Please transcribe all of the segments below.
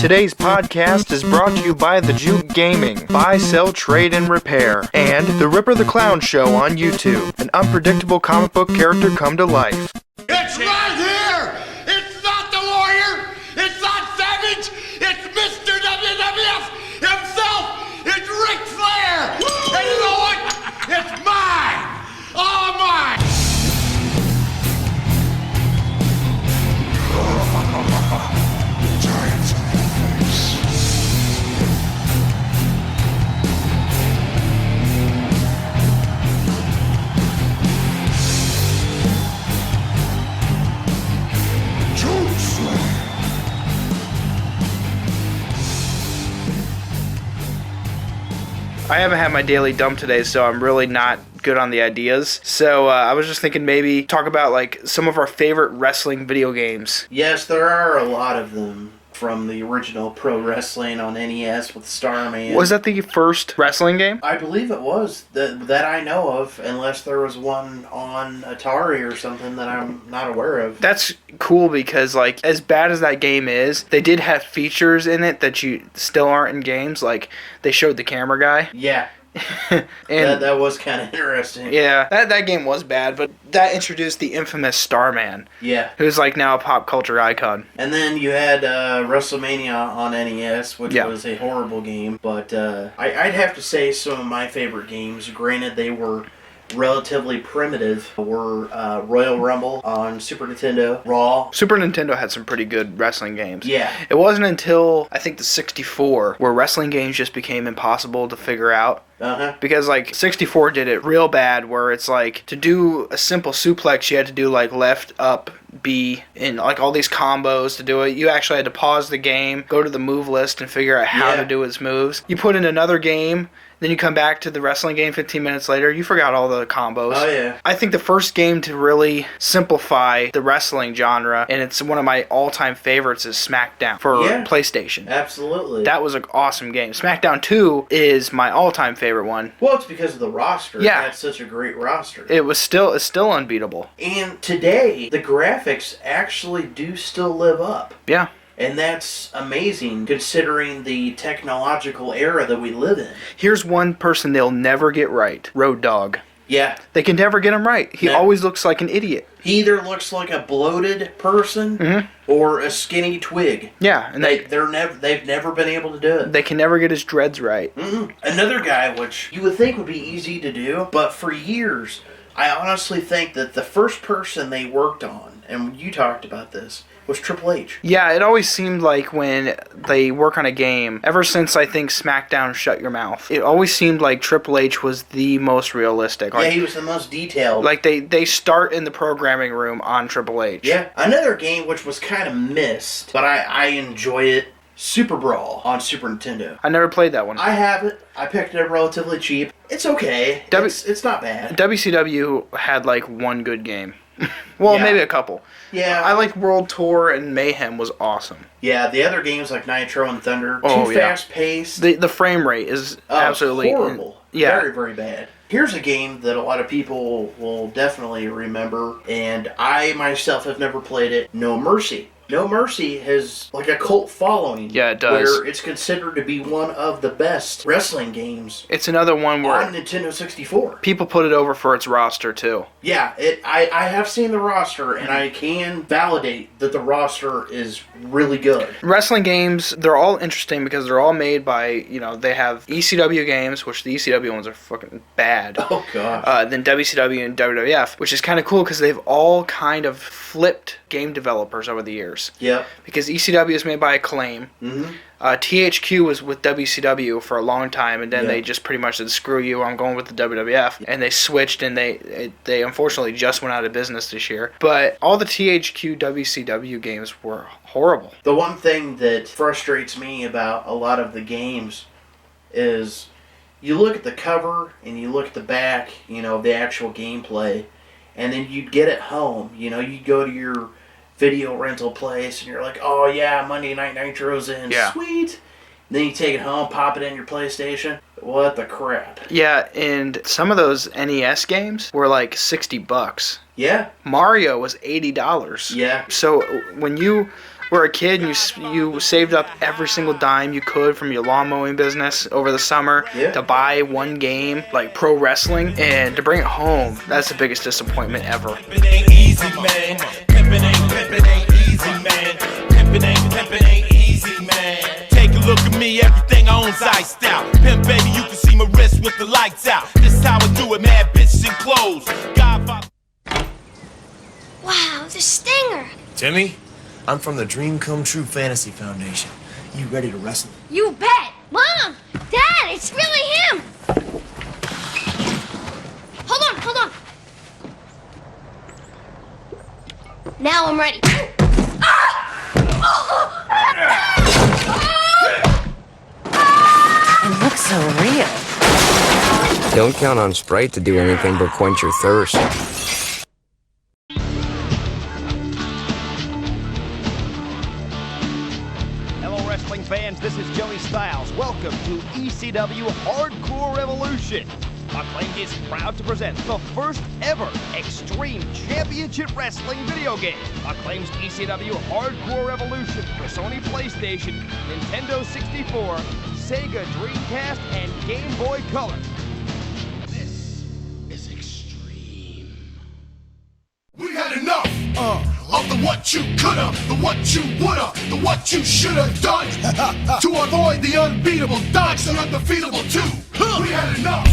Today's podcast is brought to you by The Juke Gaming, Buy, Sell, Trade, and Repair, and The Ripper the Clown Show on YouTube, an unpredictable comic book character come to life. It's right here! It's not the Warrior! It's not Savage! It's Mr. WWF himself! It's Ric Flair! And you know what? It's mine! All mine! I haven't had my daily dump today, so I'm really not good on the ideas. So I was just thinking maybe talk about like some of our favorite wrestling video games. Yes, there are a lot of them from the original Pro Wrestling on NES with Starman. Was that the first wrestling game? I believe it was, that I know of, unless there was one on Atari or something that I'm not aware of. That's cool because, like, as bad as that game is, they did have features in it that you still aren't in games. Like, they showed the camera guy. Yeah. And that was kind of interesting. Yeah, that game was bad, but that introduced the infamous Starman. Yeah. Who's, like, now a pop culture icon. And then you had WrestleMania on NES, which was a horrible game. But I'd have to say some of my favorite games, granted they were relatively primitive, were Royal Rumble on Super Nintendo, Raw. Super Nintendo had some pretty good wrestling games. Yeah. It wasn't until, I think, the 64 where wrestling games just became impossible to figure out. Uh-huh. Because, like, 64 did it real bad where it's like, to do a simple suplex, you had to do, like, left, up, B, and, like, all these combos to do it. You actually had to pause the game, go to the move list, and figure out how to do its moves. You put in another game, then you come back to the wrestling game 15 minutes later, you forgot all the combos. Oh, yeah. I think the first game to really simplify the wrestling genre, and it's one of my all-time favorites, is SmackDown for PlayStation. Absolutely. That was an awesome game. SmackDown 2 is my all-time favorite one. Well, it's because of the roster. Yeah. That's such a great roster. It's still unbeatable. And today, the graphics actually do still live up. Yeah. And that's amazing, considering the technological era that we live in. Here's one person they'll never get right. Road Dogg. Yeah. They can never get him right. He always looks like an idiot. He either looks like a bloated person or a skinny twig. Yeah. And they've never been able to do it. They can never get his dreads right. Another guy, which you would think would be easy to do, but for years, I honestly think that the first person they worked on, and you talked about this, was Triple H. Yeah, it always seemed like when they work on a game, ever since I think SmackDown Shut Your Mouth, it always seemed like Triple H was the most realistic. Like, yeah, he was the most detailed. Like, they start in the programming room on Triple H. Yeah. Another game which was kind of missed, but I enjoy it, Super Brawl on Super Nintendo. I never played that one. I have it. I picked it up relatively cheap. It's okay. It's not bad. WCW had, like, one good game. Well, maybe a couple. Yeah. I like World Tour, and Mayhem was awesome. Yeah, the other games like Nitro and Thunder, too fast-paced. The frame rate is absolutely horrible. Yeah. Very, very bad. Here's a game that a lot of people will definitely remember, and I myself have never played it, No Mercy. No Mercy has like a cult following. Yeah, it does. Where it's considered to be one of the best wrestling games. It's another one where on Nintendo 64. People put it over for its roster too. Yeah, I have seen the roster, and I can validate that the roster is really good. Wrestling games, they're all interesting because they're all made by, they have ECW games, which the ECW ones are fucking bad. Oh, gosh. Then WCW and WWF, which is kind of cool because they've all kind of flipped game developers over the years. Yep. Because ECW is made by Acclaim. THQ was with WCW for a long time, and then they just pretty much said, screw you, I'm going with the WWF. And they switched, and they unfortunately just went out of business this year. But all the THQ WCW games were horrible. The one thing that frustrates me about a lot of the games is you look at the cover and you look at the back, the actual gameplay, and then you get it home. You go to your video rental place and you're like, oh yeah, Monday Night Nitro's in, sweet. And then you take it home, pop it in your PlayStation. What the crap? Yeah, and some of those NES games were like $60. Yeah. Mario was $80. Yeah. So when were a kid and you saved up every single dime you could from your lawn mowing business over the summer to buy one game like pro wrestling, and to bring it home, that's the biggest disappointment ever. Pimpin' ain't easy, man. Pimpin' ain't easy, man. Pimpin' ain't easy, man. Take a look at me, everything I own's iced out. Pimp, baby, you can see my wrist with the lights out. This is how I do it, mad bitches in clothes. Godfather. Wow, the stinger. Timmy, I'm from the Dream Come True Fantasy Foundation. You ready to wrestle? You bet. Mom, Dad, it's really him. Hold on. Now I'm ready. It looks so real. Don't count on Sprite to do anything but quench your thirst. Hello, wrestling fans. This is Joey Styles. Welcome to ECW Hardcore Revolution. Acclaimed is proud to present the first ever Extreme Championship Wrestling video game. Acclaim's ECW Hardcore Revolution for Sony PlayStation, Nintendo 64, Sega Dreamcast, and Game Boy Color. This is extreme. We had enough of the what you coulda, the what you woulda, the what you shoulda done to avoid the unbeatable, dodge the undefeatable too. We had enough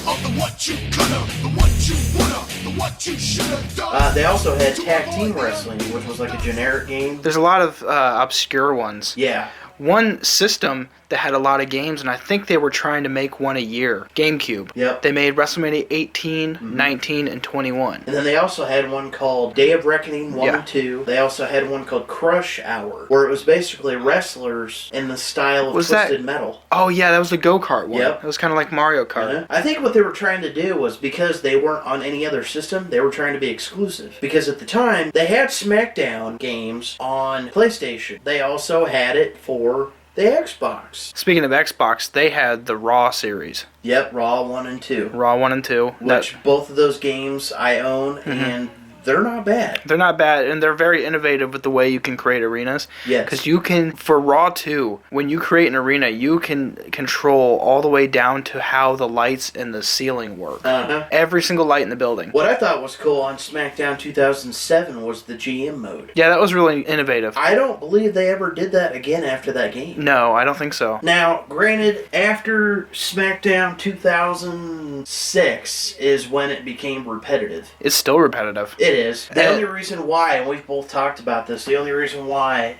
of the what you coulda, the what you woulda, the what you shoulda done. They also had tag team wrestling, which was like a generic game. There's a lot of obscure ones. Yeah. One system that had a lot of games, and I think they were trying to make one a year. GameCube. Yep. They made WrestleMania 18, 19, and 21. And then they also had one called Day of Reckoning 1 and 2. They also had one called Crush Hour, where it was basically wrestlers in the style of Twisted Metal. Oh, yeah, that was the go-kart one. Yep. It was kind of like Mario Kart. I think what they were trying to do was, because they weren't on any other system, they were trying to be exclusive. Because at the time, they had SmackDown games on PlayStation. They also had it for the Xbox. Speaking of Xbox, they had the Raw series. Yep, Raw 1 and 2. Raw 1 and 2. Which both of those games I own, and they're not bad. They're not bad, and they're very innovative with the way you can create arenas. Yes. Because you can, for Raw 2, when you create an arena, you can control all the way down to how the lights and the ceiling work. Every single light in the building. What I thought was cool on SmackDown 2007 was the GM mode. Yeah, that was really innovative. I don't believe they ever did that again after that game. No, I don't think so. Now, granted, after SmackDown 2006 is when it became repetitive. It's still repetitive. It is. The only reason why, and we've both talked about this, the only reason why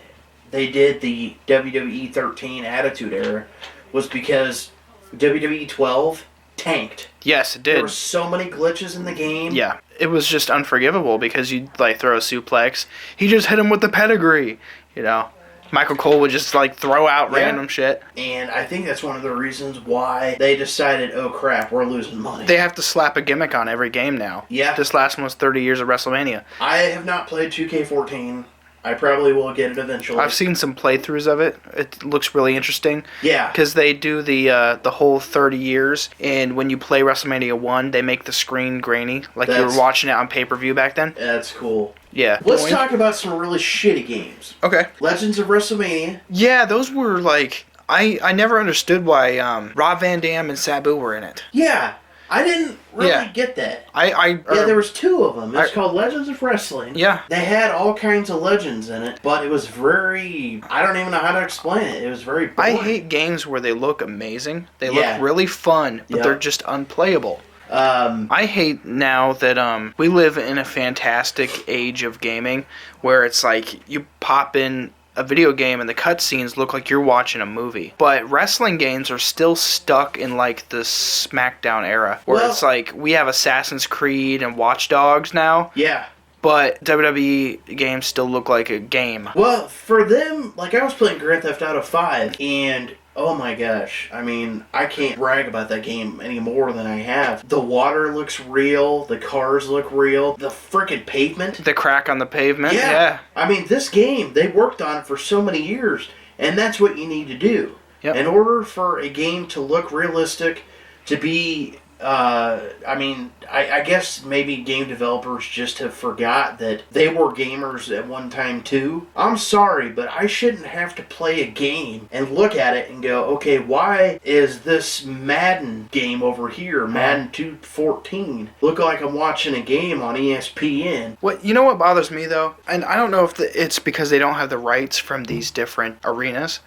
they did the WWE 13 Attitude Era was because WWE 12 tanked. Yes, it did. There were so many glitches in the game. Yeah, it was just unforgivable because you'd like throw a suplex. He just hit him with the pedigree, you know. Michael Cole would just like throw out random shit. And I think that's one of the reasons why they decided, oh crap, we're losing money. They have to slap a gimmick on every game now. Yeah. This last one was 30 years of WrestleMania. I have not played 2K14. I probably will get it eventually. I've seen some playthroughs of it. It looks really interesting. Yeah. Because they do the whole 30 years, and when you play WrestleMania 1, they make the screen grainy, like you were watching it on pay-per-view back then. That's cool. Yeah. Let's talk about some really shitty games. Okay. Legends of WrestleMania. Yeah, those were like... I never understood why Rob Van Dam and Sabu were in it. Yeah. I didn't really get that. Yeah, there was two of them. It's called Legends of Wrestling. Yeah. They had all kinds of legends in it, but it was very... I don't even know how to explain it. It was very boring. I hate games where they look amazing. They look really fun, but they're just unplayable. I hate now that we live in a fantastic age of gaming where it's like you pop in a video game and the cutscenes look like you're watching a movie. But wrestling games are still stuck in like the SmackDown era where it's like we have Assassin's Creed and Watch Dogs now. Yeah. But WWE games still look like a game. Well, for them, like I was playing Grand Theft Auto 5 and... oh my gosh, I mean, I can't brag about that game any more than I have. The water looks real, the cars look real, the frickin' pavement. The crack on the pavement, yeah. I mean, this game, they worked on it for so many years, and that's what you need to do. Yep. In order for a game to look realistic, to be I mean, I guess maybe game developers just have forgot that they were gamers at one time too. I'm sorry, but I shouldn't have to play a game and look at it and go, okay, why is this Madden game over here, Madden 214, look like I'm watching a game on ESPN? You know what bothers me though, and I don't know if it's because they don't have the rights from these different arenas,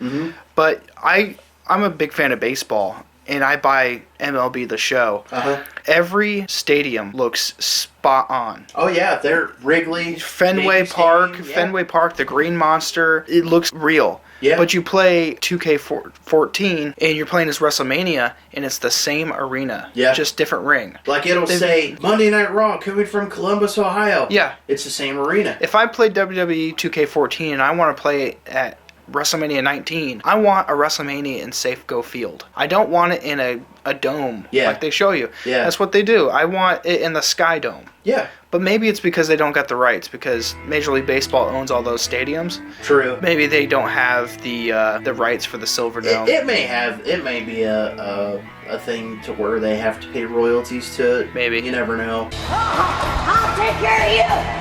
but I'm a big fan of baseball. And I buy MLB The Show. Every stadium looks spot on. Oh yeah, they're Wrigley, Fenway Park, the Green Monster. It looks real. Yeah. But you play 2K14 and you're playing as WrestleMania and it's the same arena. Yeah. Just different ring. Like it'll say Monday Night Raw coming from Columbus, Ohio. Yeah. It's the same arena. If I play WWE 2K14 and I want to play at WrestleMania 19, I want a WrestleMania in Safeco Field. I don't want it in a dome like they show you. Yeah. That's what they do. I want it in the Sky Dome. Yeah. But maybe it's because they don't got the rights, because Major League Baseball owns all those stadiums. True. Maybe they don't have the rights for the Silver Dome. It may be a thing to where they have to pay royalties to it. Maybe. You never know. I'll take care of you.